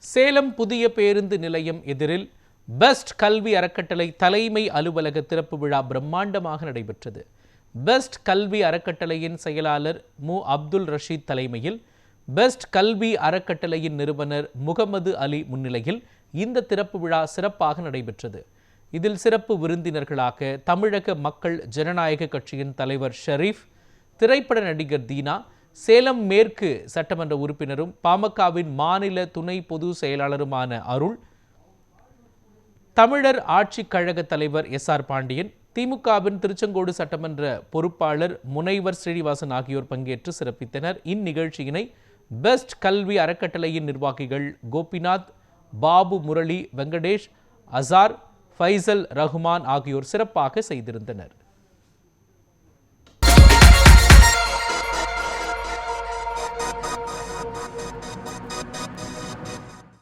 சேலம் புதிய பேருந்து நிலையம் எதிரில் பெஸ்ட் கல்வி அறக்கட்டளை தலைமை அலுவலக திறப்பு விழா பிரம்மாண்டமாக நடைபெற்றது. பெஸ்ட் கல்வி அறக்கட்டளையின் செயலாளர் மு. அப்துல் ரஷீத் தலைமையில் பெஸ்ட் கல்வி அறக்கட்டளையின் நிறுவனர் முகமது அலி முன்னிலையில் இந்த திறப்பு விழா சிறப்பாக நடைபெற்றது. இதில் சிறப்பு விருந்தினர்களாக தமிழக மக்கள் ஜனநாயக கட்சியின் தலைவர் ஷரீப், திரைப்பட நடிகர் தீனா, சேலம் மேற்கு சட்டமன்ற உறுப்பினரும் பாமகவின் மாநில துணை பொது செயலாளருமான அருள், தமிழர் ஆட்சிக் கழக தலைவர் எஸ்.ஆர். பாண்டியன், திமுகவின் திருச்செங்கோடு சட்டமன்ற பொறுப்பாளர் முனைவர் ஸ்ரீனிவாசன் ஆகியோர் பங்கேற்று சிறப்பித்தனர். இந்நிகழ்ச்சியினை பெஸ்ட் கல்வி அறக்கட்டளையின் நிர்வாகிகள் கோபிநாத், பாபு முரளி, வெங்கடேஷ், அசார், ஃபைசல் ரஹ்மான் ஆகியோர் சிறப்பாக செய்திருந்தனர்.